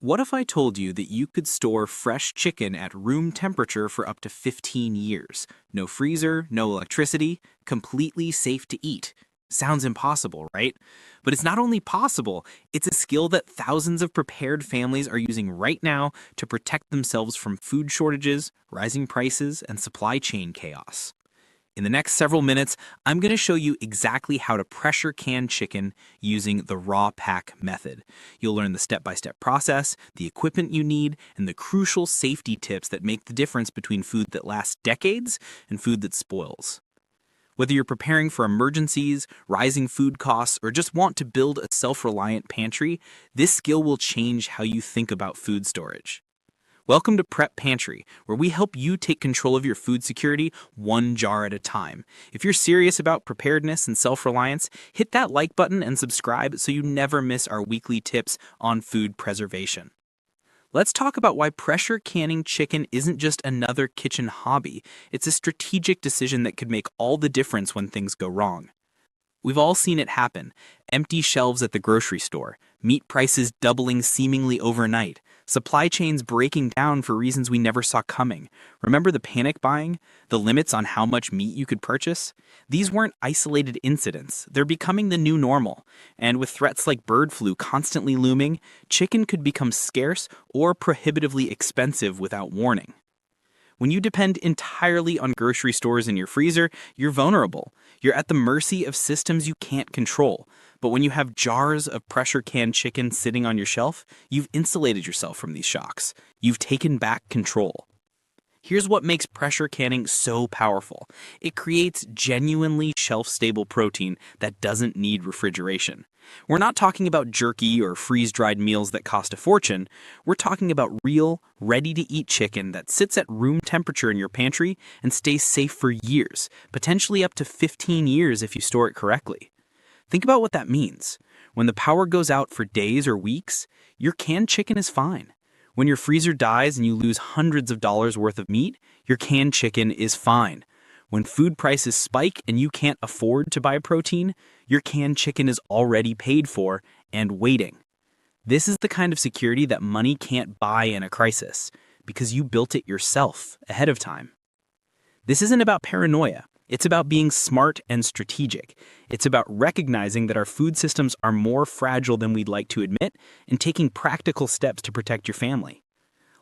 What if I told you that you could store fresh chicken at room temperature for up to 15 years? No freezer, no electricity, completely safe to eat. Sounds impossible, right? But it's not only possible, it's a skill that thousands of prepared families are using right now to protect themselves from food shortages, rising prices, and supply chain chaos. In the next several minutes, I'm going to show you exactly how to pressure can chicken using the raw pack method. You'll learn the step-by-step process, the equipment you need, and the crucial safety tips that make the difference between food that lasts decades and food that spoils. Whether you're preparing for emergencies, rising food costs, or just want to build a self-reliant pantry, this skill will change how you think about food storage. Welcome to Prep Pantry, where we help you take control of your food security one jar at a time. If you're serious about preparedness and self-reliance, hit that like button and subscribe so you never miss our weekly tips on food preservation. Let's talk about why pressure canning chicken isn't just another kitchen hobby. It's a strategic decision that could make all the difference when things go wrong. We've all seen it happen. Empty shelves at the grocery store, meat prices doubling seemingly overnight, supply chains breaking down for reasons we never saw coming. Remember the panic buying? The limits on how much meat you could purchase? These weren't isolated incidents. They're becoming the new normal. And with threats like bird flu constantly looming, chicken could become scarce or prohibitively expensive without warning. When you depend entirely on grocery stores and your freezer, you're vulnerable. You're at the mercy of systems you can't control. But when you have jars of pressure canned chicken sitting on your shelf, you've insulated yourself from these shocks. You've taken back control. Here's what makes pressure canning so powerful. It creates genuinely shelf-stable protein that doesn't need refrigeration. We're not talking about jerky or freeze-dried meals that cost a fortune. We're talking about real, ready-to-eat chicken that sits at room temperature in your pantry and stays safe for years, potentially up to 15 years if you store it correctly. Think about what that means. When the power goes out for days or weeks, your canned chicken is fine. When your freezer dies and you lose hundreds of dollars worth of meat, your canned chicken is fine. When food prices spike and you can't afford to buy protein, your canned chicken is already paid for and waiting. This is the kind of security that money can't buy in a crisis, because you built it yourself ahead of time. This isn't about paranoia. It's about being smart and strategic. It's about recognizing that our food systems are more fragile than we'd like to admit and taking practical steps to protect your family.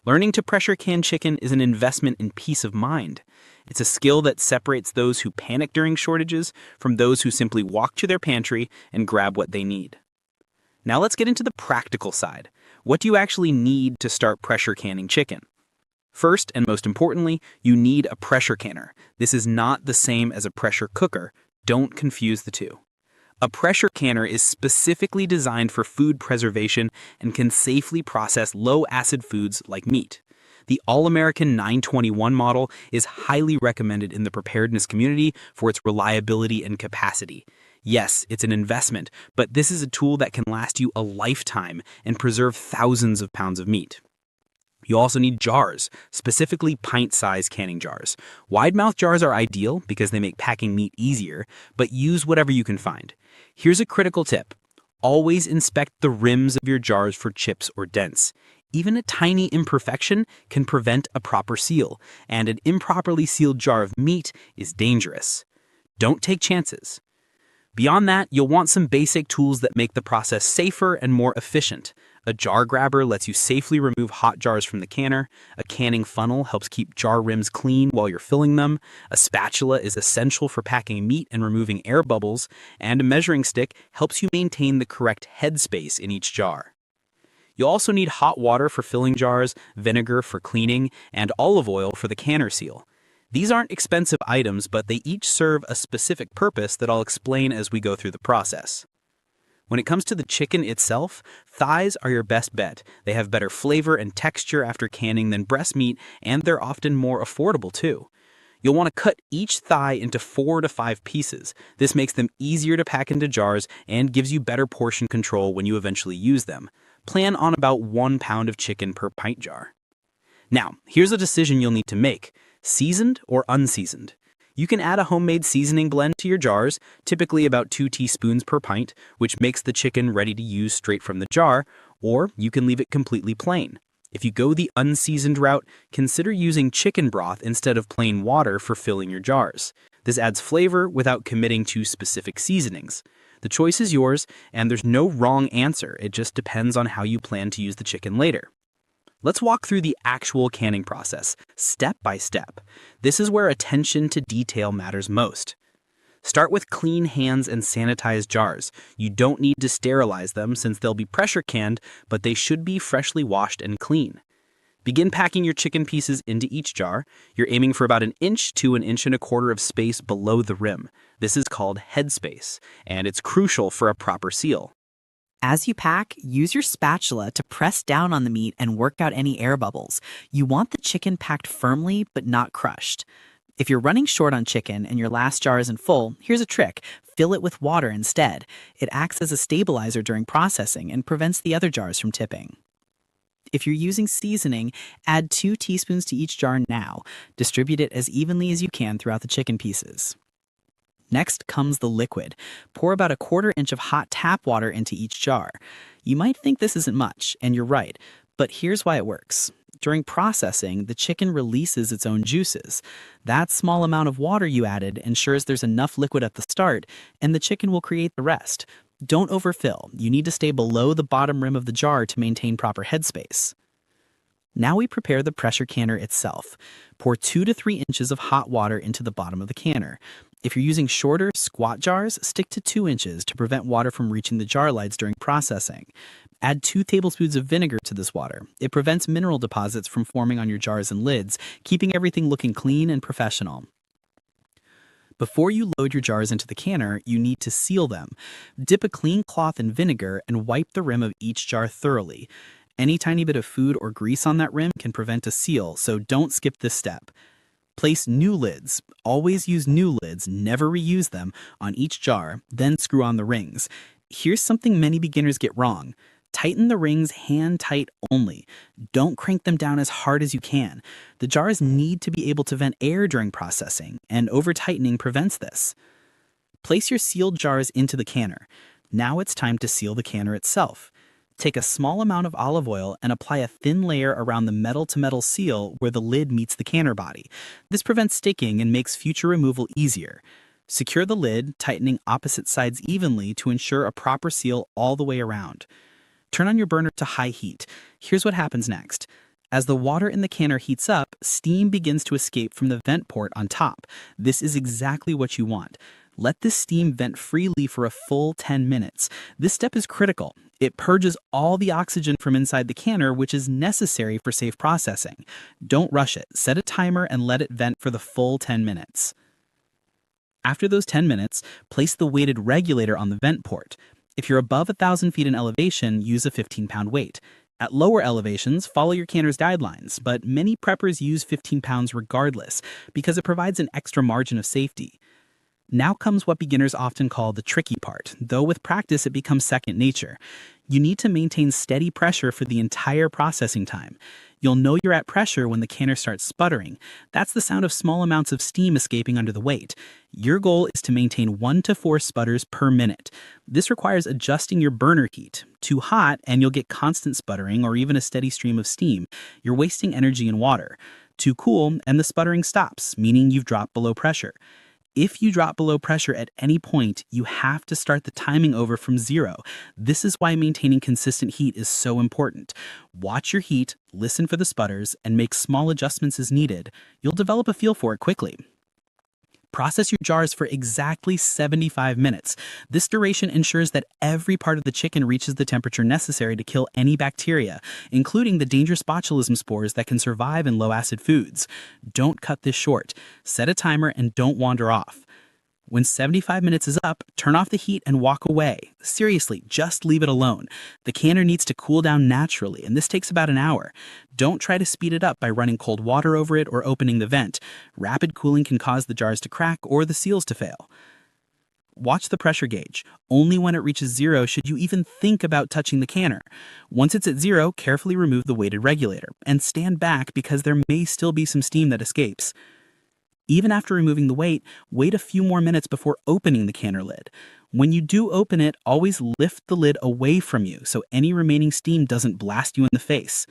Learning to pressure can chicken is an investment in peace of mind. It's a skill that separates those who panic during shortages from those who simply walk to their pantry and grab what they need. Now let's get into the practical side. What do you actually need to start pressure canning chicken? First, and most importantly, you need a pressure canner. This is not the same as a pressure cooker. Don't confuse the two. A pressure canner is specifically designed for food preservation and can safely process low-acid foods like meat. The All-American 921 model is highly recommended in the preparedness community for its reliability and capacity. Yes, it's an investment, but this is a tool that can last you a lifetime and preserve thousands of pounds of meat. You also need jars, specifically pint-sized canning jars. Wide-mouth jars are ideal because they make packing meat easier, but use whatever you can find. Here's a critical tip. Always inspect the rims of your jars for chips or dents. Even a tiny imperfection can prevent a proper seal, and an improperly sealed jar of meat is dangerous. Don't take chances. Beyond that, you'll want some basic tools that make the process safer and more efficient. A jar grabber lets you safely remove hot jars from the canner. A canning funnel helps keep jar rims clean while you're filling them. A spatula is essential for packing meat and removing air bubbles. And a measuring stick helps you maintain the correct headspace in each jar. You'll also need hot water for filling jars, vinegar for cleaning, and olive oil for the canner seal. These aren't expensive items, but they each serve a specific purpose that I'll explain as we go through the process. When it comes to the chicken itself, thighs are your best bet. They have better flavor and texture after canning than breast meat, and they're often more affordable too. You'll want to cut each thigh into 4 to 5 pieces. This makes them easier to pack into jars and gives you better portion control when you eventually use them. Plan on about 1 pound of chicken per pint jar. Now, here's a decision you'll need to make. Seasoned or unseasoned? You can add a homemade seasoning blend to your jars, typically about 2 teaspoons per pint, which makes the chicken ready to use straight from the jar, Or you can leave it completely plain. If you go the unseasoned route, consider using chicken broth instead of plain water for filling your jars. This adds flavor without committing to specific seasonings. The choice is yours, and there's no wrong answer. It just depends on how you plan to use the chicken later. Let's walk through the actual canning process, step by step. This is where attention to detail matters most. Start with clean hands and sanitized jars. You don't need to sterilize them since they'll be pressure canned, but they should be freshly washed and clean. Begin packing your chicken pieces into each jar. You're aiming for about 1 inch to 1.25 inches of space below the rim. This is called head space, and it's crucial for a proper seal. As you pack, use your spatula to press down on the meat and work out any air bubbles. You want the chicken packed firmly but not crushed. If you're running short on chicken and your last jar isn't full, here's a trick. Fill it with water instead. It acts as a stabilizer during processing and prevents the other jars from tipping. If you're using seasoning, add 2 teaspoons to each jar now. Distribute it as evenly as you can throughout the chicken pieces. Next comes the liquid. Pour about 1/4 inch of hot tap water into each jar. You might think this isn't much, and you're right, but here's why it works. During processing, the chicken releases its own juices. That small amount of water you added ensures there's enough liquid at the start, and the chicken will create the rest. Don't overfill. You need to stay below the bottom rim of the jar to maintain proper headspace. Now we prepare the pressure canner itself. Pour 2 to 3 inches of hot water into the bottom of the canner. If you're using shorter, squat jars, stick to 2 inches to prevent water from reaching the jar lids during processing. Add 2 tablespoons of vinegar to this water. It prevents mineral deposits from forming on your jars and lids, keeping everything looking clean and professional. Before you load your jars into the canner, you need to seal them. Dip a clean cloth in vinegar and wipe the rim of each jar thoroughly. Any tiny bit of food or grease on that rim can prevent a seal, so don't skip this step. Place new lids. Always use new lids, never reuse them, on each jar, then screw on the rings. Here's something many beginners get wrong. Tighten the rings hand tight only. Don't crank them down as hard as you can. The jars need to be able to vent air during processing, and over-tightening prevents this. Place your sealed jars into the canner. Now it's time to seal the canner itself. Take a small amount of olive oil and apply a thin layer around the metal-to-metal seal where the lid meets the canner body. This prevents sticking and makes future removal easier. Secure the lid, tightening opposite sides evenly to ensure a proper seal all the way around. Turn on your burner to high heat. Here's what happens next. As the water in the canner heats up, steam begins to escape from the vent port on top. This is exactly what you want. Let this steam vent freely for a full 10 minutes. This step is critical. It purges all the oxygen from inside the canner, which is necessary for safe processing. Don't rush it. Set a timer and let it vent for the full 10 minutes. After those 10 minutes, place the weighted regulator on the vent port. If you're above 1,000 feet in elevation, use a 15-pound weight. At lower elevations, follow your canner's guidelines, but many preppers use 15 pounds regardless because it provides an extra margin of safety. Now comes what beginners often call the tricky part, though with practice it becomes second nature. You need to maintain steady pressure for the entire processing time. You'll know you're at pressure when the canner starts sputtering. That's the sound of small amounts of steam escaping under the weight. Your goal is to maintain 1 to 4 sputters per minute. This requires adjusting your burner heat. Too hot and you'll get constant sputtering or even a steady stream of steam. You're wasting energy and water. Too cool and the sputtering stops, meaning you've dropped below pressure. If you drop below pressure at any point, you have to start the timing over from 0. This is why maintaining consistent heat is so important. Watch your heat, listen for the sputters, and make small adjustments as needed. You'll develop a feel for it quickly. Process your jars for exactly 75 minutes. This duration ensures that every part of the chicken reaches the temperature necessary to kill any bacteria, including the dangerous botulism spores that can survive in low-acid foods. Don't cut this short. Set a timer and don't wander off. When 75 minutes is up, turn off the heat and walk away. Seriously, just leave it alone. The canner needs to cool down naturally, and this takes about an hour. Don't try to speed it up by running cold water over it or opening the vent. Rapid cooling can cause the jars to crack or the seals to fail. Watch the pressure gauge. Only when it reaches 0 should you even think about touching the canner. Once it's at 0, carefully remove the weighted regulator and stand back because there may still be some steam that escapes. Even after removing the weight, wait a few more minutes before opening the canner lid. When you do open it, always lift the lid away from you so any remaining steam doesn't blast you in the face.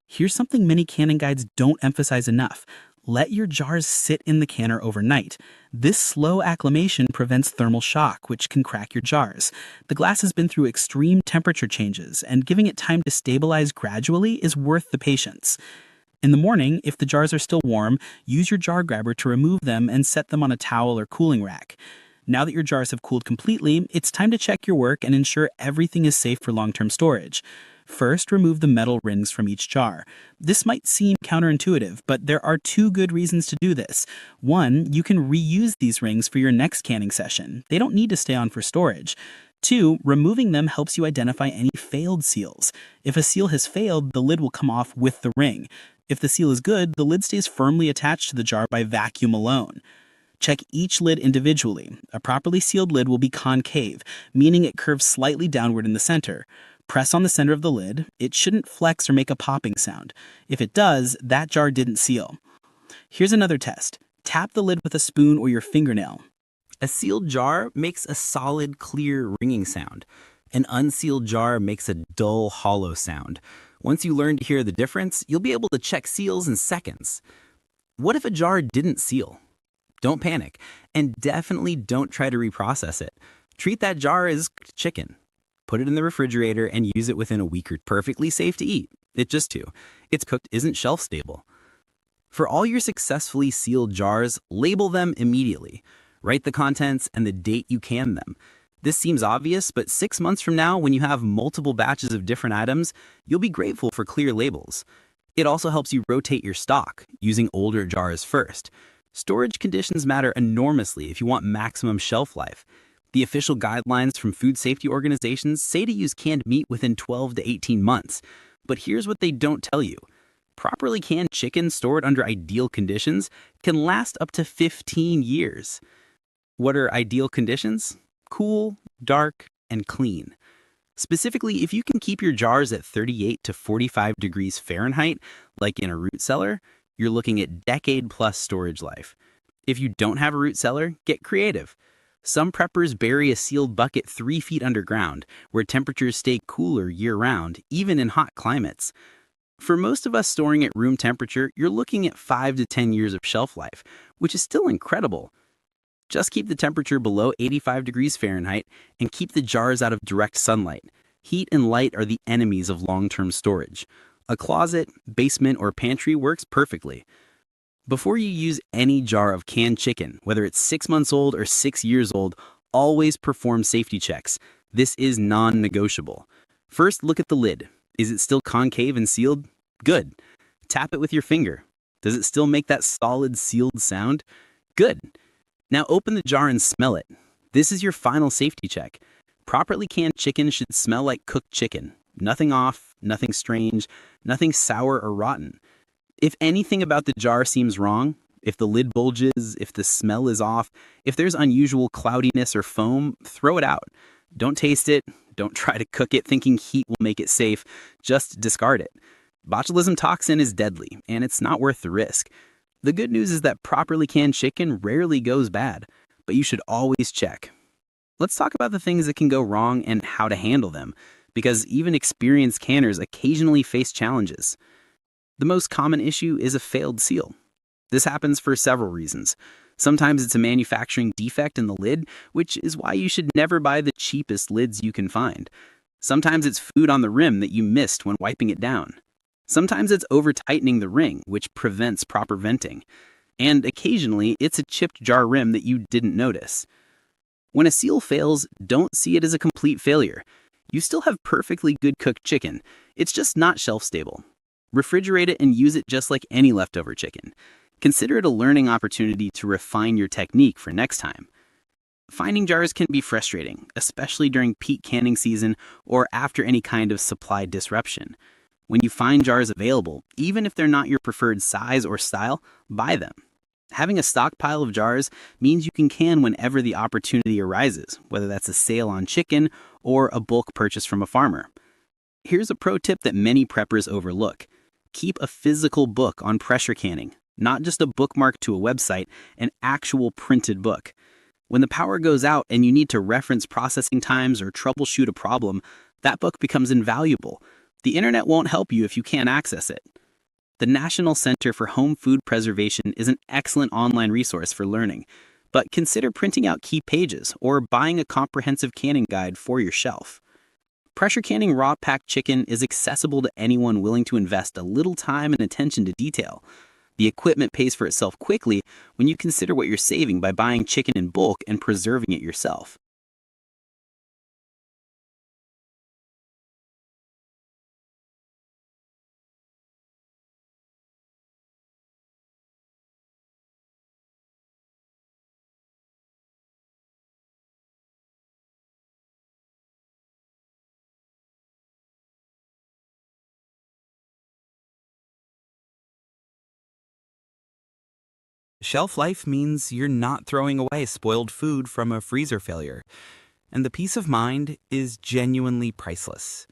Here's something many canning guides don't emphasize enough. Let your jars sit in the canner overnight. This slow acclimation prevents thermal shock, which can crack your jars. The glass has been through extreme temperature changes, and giving it time to stabilize gradually is worth the patience. In the morning, if the jars are still warm, use your jar grabber to remove them and set them on a towel or cooling rack. Now that your jars have cooled completely, it's time to check your work and ensure everything is safe for long-term storage. First, remove the metal rings from each jar. This might seem counterintuitive, but there are two good reasons to do this. One, you can reuse these rings for your next canning session. They don't need to stay on for storage. Two, removing them helps you identify any failed seals. If a seal has failed, the lid will come off with the ring. If the seal is good, the lid stays firmly attached to the jar by vacuum alone. Check each lid individually. A properly sealed lid will be concave, meaning it curves slightly downward in the center. Press on the center of the lid. It shouldn't flex or make a popping sound. If it does, that jar didn't seal. Here's another test. Tap the lid with a spoon or your fingernail. A sealed jar makes a solid, clear ringing sound. An unsealed jar makes a dull, hollow sound. Once you learn to hear the difference, you'll be able to check seals in seconds. What if a jar didn't seal? Don't panic, and definitely don't try to reprocess it. Treat that jar as chicken. Put it in the refrigerator and use it within a week or perfectly safe to eat. It's cooked isn't shelf stable. For all your successfully sealed jars, label them immediately. Write the contents and the date you canned them. This seems obvious, but 6 months from now, when you have multiple batches of different items, you'll be grateful for clear labels. It also helps you rotate your stock, using older jars first. Storage conditions matter enormously if you want maximum shelf life. The official guidelines from food safety organizations say to use canned meat within 12 to 18 months. But here's what they don't tell you. Properly canned chicken stored under ideal conditions can last up to 15 years. What are ideal conditions? Cool, dark, and clean. Specifically, if you can keep your jars at 38 to 45 degrees Fahrenheit, like in a root cellar, you're looking at decade-plus storage life. If you don't have a root cellar, get creative. Some preppers bury a sealed bucket 3 feet underground, where temperatures stay cooler year-round, even in hot climates. For most of us storing at room temperature, you're looking at 5 to 10 years of shelf life, which is still incredible. Just keep the temperature below 85 degrees Fahrenheit and keep the jars out of direct sunlight. Heat and light are the enemies of long-term storage. A closet, basement, or pantry works perfectly. Before you use any jar of canned chicken, whether it's 6 months old or 6 years old, always perform safety checks. This is non-negotiable. First, look at the lid. Is it still concave and sealed? Good. Tap it with your finger. Does it still make that solid sealed sound? Good. Now open the jar and smell it. This is your final safety check. Properly canned chicken should smell like cooked chicken. Nothing off, nothing strange, nothing sour or rotten. If anything about the jar seems wrong, if the lid bulges, if the smell is off, if there's unusual cloudiness or foam, throw it out. Don't taste it. Don't try to cook it thinking heat will make it safe. Just discard it. Botulism toxin is deadly, and it's not worth the risk. The good news is that properly canned chicken rarely goes bad, but you should always check. Let's talk about the things that can go wrong and how to handle them, because even experienced canners occasionally face challenges. The most common issue is a failed seal. This happens for several reasons. Sometimes it's a manufacturing defect in the lid, which is why you should never buy the cheapest lids you can find. Sometimes it's food on the rim that you missed when wiping it down. Sometimes it's over-tightening the ring, which prevents proper venting. And occasionally, it's a chipped jar rim that you didn't notice. When a seal fails, don't see it as a complete failure. You still have perfectly good cooked chicken. It's just not shelf-stable. Refrigerate it and use it just like any leftover chicken. Consider it a learning opportunity to refine your technique for next time. Finding jars can be frustrating, especially during peak canning season or after any kind of supply disruption. When you find jars available, even if they're not your preferred size or style, buy them. Having a stockpile of jars means you can can whenever the opportunity arises, whether that's a sale on chicken or a bulk purchase from a farmer. Here's a pro tip that many preppers overlook. Keep a physical book on pressure canning, not just a bookmark to a website, an actual printed book. When the power goes out and you need to reference processing times or troubleshoot a problem, that book becomes invaluable. The internet won't help you if you can't access it. The National Center for Home Food Preservation is an excellent online resource for learning, but consider printing out key pages or buying a comprehensive canning guide for your shelf. Pressure canning raw packed chicken is accessible to anyone willing to invest a little time and attention to detail. The equipment pays for itself quickly when you consider what you're saving by buying chicken in bulk and preserving it yourself. Shelf life means you're not throwing away spoiled food from a freezer failure, and the peace of mind is genuinely priceless.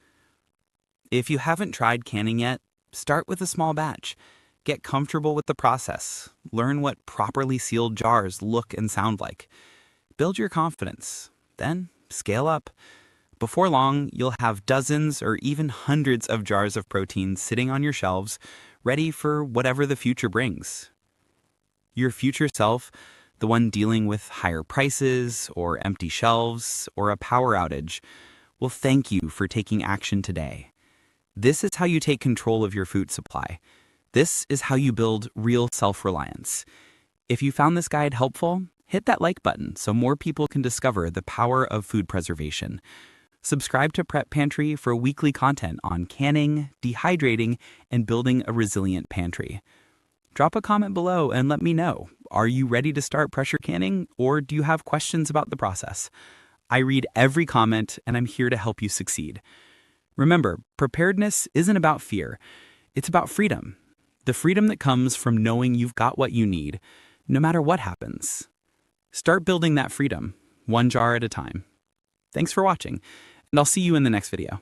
If you haven't tried canning yet, start with a small batch. Get comfortable with the process. Learn what properly sealed jars look and sound like. Build your confidence. Then scale up. Before long, you'll have dozens or even hundreds of jars of protein sitting on your shelves, ready for whatever the future brings. Your future self, the one dealing with higher prices or empty shelves or a power outage, will thank you for taking action today. This is how you take control of your food supply. This is how you build real self-reliance. If you found this guide helpful, hit that like button so more people can discover the power of food preservation. Subscribe to Prep Pantry for weekly content on canning, dehydrating, and building a resilient pantry. Drop a comment below and let me know. Are you ready to start pressure canning, or do you have questions about the process? I read every comment and I'm here to help you succeed. Remember, preparedness isn't about fear. It's about freedom. The freedom that comes from knowing you've got what you need, no matter what happens. Start building that freedom, one jar at a time. Thanks for watching, and I'll see you in the next video.